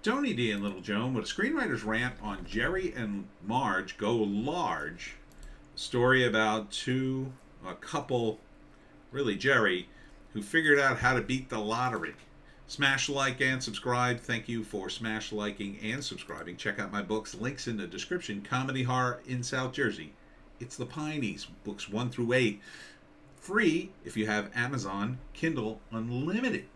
Tony D and Little Joan with a screenwriter's rant on Jerry and Marge Go Large. Story about a couple, really Jerry, who figured out how to beat the lottery. Smash like and subscribe. Thank you for smash liking and subscribing. Check out my books. Links in the description. Comedy Horror in South Jersey. It's the Pineys. Books 1 through 8. Free if you have Amazon Kindle Unlimited.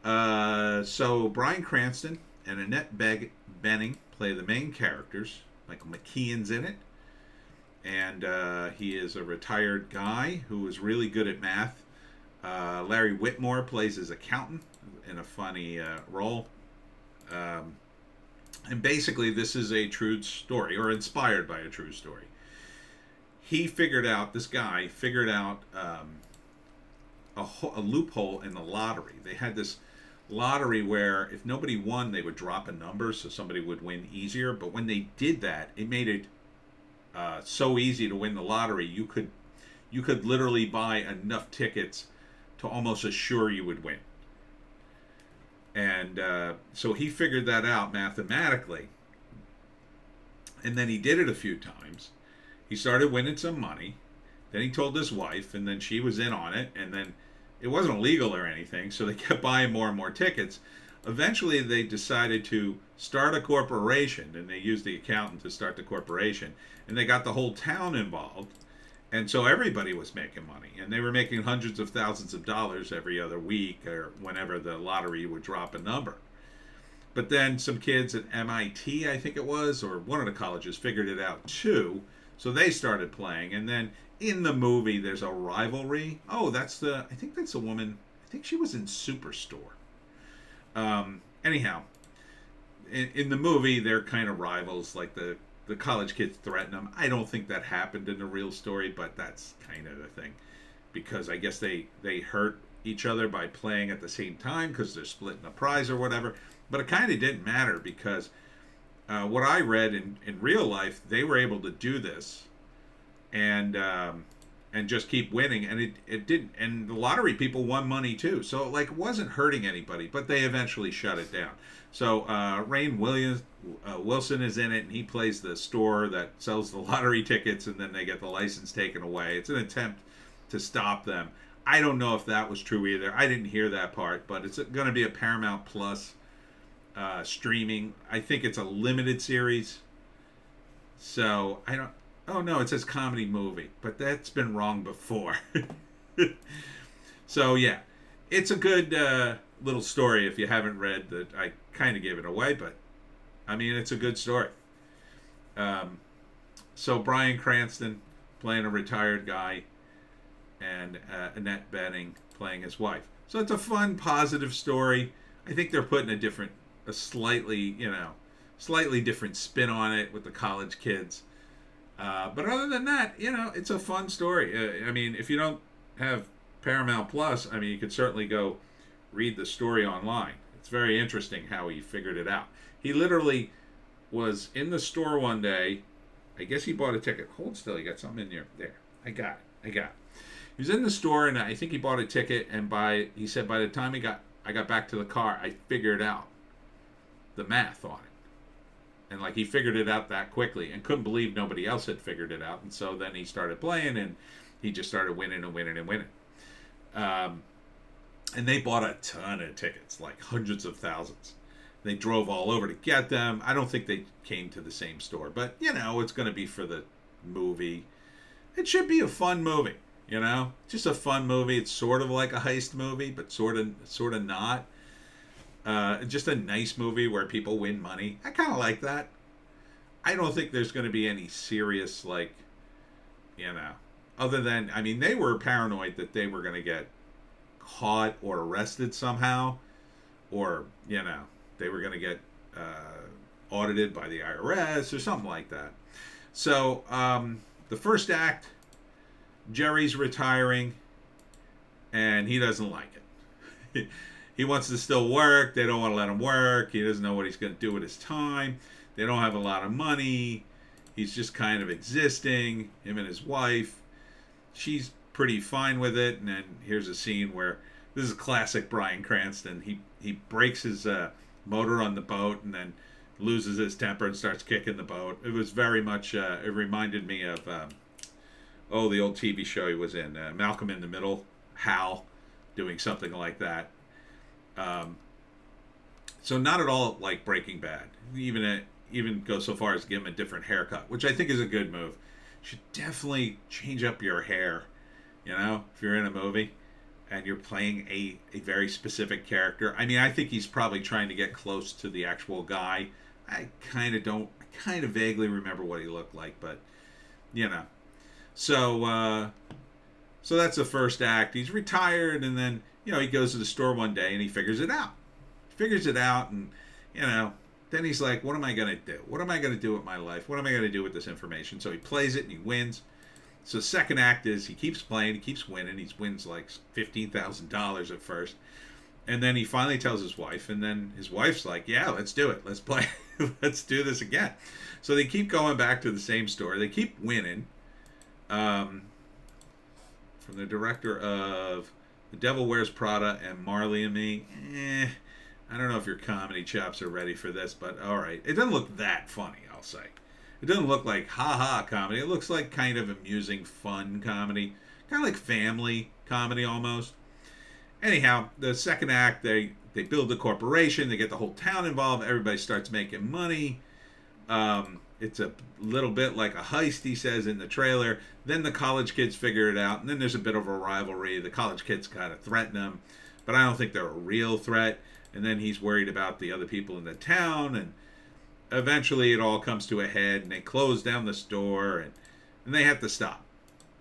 So Bryan Cranston and Annette Bening play the main characters. Michael McKean's in it. And he is a retired guy who is really good at math. Larry Whitmore plays his accountant in a funny role. And basically, this is a true story, or inspired by a true story. This guy figured out a loophole in the lottery. They had this lottery where if nobody won, they would drop a number so somebody would win easier. But when they did that, it made it so easy to win the lottery. You could literally buy enough tickets to almost assure you would win. And so he figured that out mathematically. And then he did it a few times. He started winning some money. Then he told his wife, and then she was in on it. And then it wasn't illegal or anything, so they kept buying more and more tickets. Eventually, they decided to start a corporation, and they used the accountant to start the corporation. And they got the whole town involved. And so everybody was making money. And they were making hundreds of thousands of dollars every other week or whenever the lottery would drop a number. But then some kids at MIT, I think it was, or one of the colleges, figured it out too. So they started playing. And then in the movie, there's a rivalry. Oh, I think that's the woman. I think she was in Superstore. Anyhow, in the movie, they're kind of rivals. Like the college kids threaten them. I don't think that happened in the real story, but that's kind of the thing. Because I guess they hurt each other by playing at the same time because they're splitting the prize or whatever. But it kind of didn't matter because what I read in real life, they were able to do this and just keep winning, and it didn't. And the lottery people won money too, so like it wasn't hurting anybody. But they eventually shut it down. So Rainn Wilson is in it, and he plays the store that sells the lottery tickets, and then they get the license taken away. It's an attempt to stop them. I don't know if that was true either. I didn't hear that part, but it's going to be a Paramount Plus streaming. I think it's a limited series. So I don't. Oh no, it says comedy movie, but that's been wrong before. So yeah, it's a good little story if you haven't read that. I kind of gave it away, but I mean it's a good story. So Bryan Cranston playing a retired guy, and Annette Bening playing his wife. So it's a fun, positive story. I think they're putting a slightly different spin on it with the college kids. But other than that, it's a fun story. I mean, if you don't have Paramount Plus, I mean, you could certainly go read the story online. It's very interesting how he figured it out. He literally was in the store one day. I guess he bought a ticket. Hold still, you got something in there. I got it. He was in the store, and I think he bought a ticket, and he said by the time I got back to the car, I figured out the math on it. And like he figured it out that quickly and couldn't believe nobody else had figured it out. And so then he started playing, and he just started winning and winning and winning. And they bought a ton of tickets, like hundreds of thousands. They drove all over to get them. I don't think they came to the same store, but it's going to be for the movie. It should be a fun movie, just a fun movie. It's sort of like a heist movie, but sort of not. Just a nice movie where people win money. I kind of like that. I don't think there's going to be any serious, other than, I mean, they were paranoid that they were going to get caught or arrested somehow, or, they were going to get audited by the IRS or something like that. So, the first act, Jerry's retiring, and he doesn't like it. He wants to still work. They don't want to let him work. He doesn't know what he's going to do with his time. They don't have a lot of money. He's just kind of existing, him and his wife. She's pretty fine with it. And then here's a scene where this is classic Bryan Cranston. He breaks his motor on the boat and then loses his temper and starts kicking the boat. It was very much, it reminded me of, the old TV show he was in, Malcolm in the Middle, Hal, doing something like that. So not at all like Breaking Bad. Even go so far as to give him a different haircut, which I think is a good move. You should definitely change up your hair, if you're in a movie and you're playing a very specific character. I mean, I think he's probably trying to get close to the actual guy. I kind of vaguely remember what he looked like, but, So, so that's the first act. He's retired, and then, he goes to the store one day and he figures it out. And, then he's like, what am I going to do? What am I going to do with my life? What am I going to do with this information? So he plays it and he wins. So the second act is he keeps playing, he keeps winning. He wins like $15,000 at first. And then he finally tells his wife, and then his wife's like, yeah, let's do it. Let's play. Let's do this again. So they keep going back to the same store. They keep winning. From the director of The Devil Wears Prada and Marley and Me. I don't know if your comedy chops are ready for this, but all right. It doesn't look that funny, I'll say. It doesn't look like ha-ha comedy. It looks like kind of amusing, fun comedy. Kind of like family comedy almost. Anyhow, the second act, they build the corporation. They get the whole town involved. Everybody starts making money. It's a little bit like a heist, he says in the trailer. Then the college kids figure it out. And then there's a bit of a rivalry. The college kids kind of threaten him. But I don't think they're a real threat. And then he's worried about the other people in the town. And eventually it all comes to a head. And they close down the store. And they have to stop.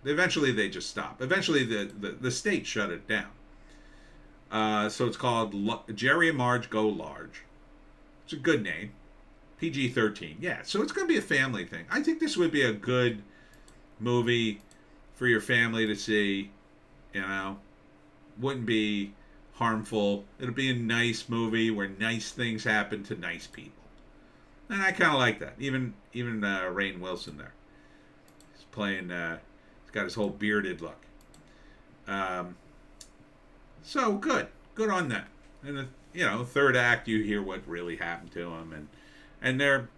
Eventually they just stop. Eventually the state shut it down. So it's called Jerry and Marge Go Large. It's a good name. PG-13. Yeah, so it's going to be a family thing. I think this would be a good movie for your family to see. Wouldn't be harmful. It'll be a nice movie where nice things happen to nice people. And I kind of like that. Even Rainn Wilson there. He's playing, he's got his whole bearded look. So good on that. And third act, you hear what really happened to him, and they're,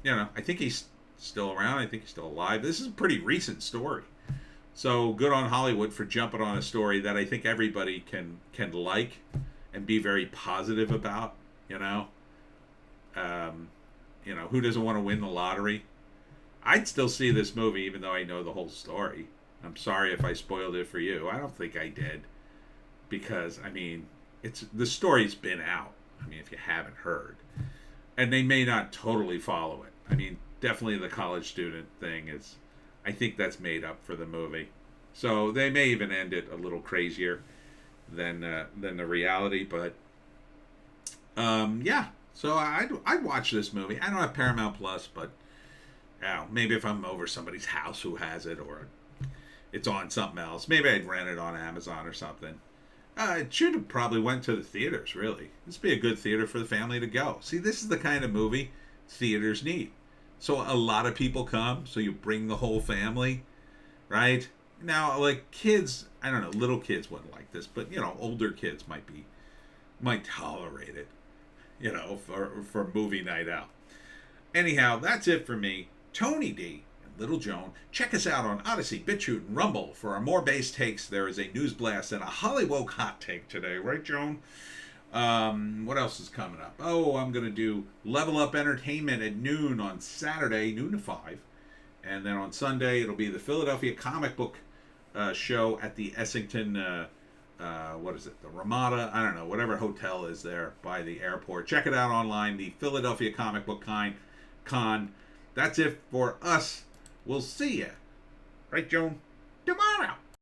I think he's still around. I think he's still alive. This is a pretty recent story, so good on Hollywood for jumping on a story that I think everybody can like and be very positive about. Who doesn't want to win the lottery? I'd still see this movie even though I know the whole story. I'm sorry if I spoiled it for you. I don't think I did. Because, the story's been out. If you haven't heard. And they may not totally follow it. Definitely the college student thing is, I think that's made up for the movie. So they may even end it a little crazier than the reality. But, yeah. So I'd watch this movie. I don't have Paramount Plus, but maybe if I'm over somebody's house who has it, or it's on something else. Maybe I'd rent it on Amazon or something. It should have probably went to the theaters, really. This would be a good theater for the family to go. See, this is the kind of movie theaters need. So a lot of people come, so you bring the whole family, right? Now, like kids, I don't know, little kids wouldn't like this, but, older kids might tolerate it, for movie night out. Anyhow, that's it for me. Tony D. Little Joan. Check us out on Odysee, Bitchute, and Rumble for our more base takes. There is a news blast and a Hollywoke hot take today, right, Joan? What else is coming up? Oh, I'm going to do Level Up Entertainment at noon on Saturday, noon to 5. And then on Sunday, it'll be the Philadelphia Comic Book show at the Essington, the Ramada, I don't know, whatever hotel is there by the airport. Check it out online, the Philadelphia Comic Book Con. That's it for us. We'll see you, right, Joan, tomorrow.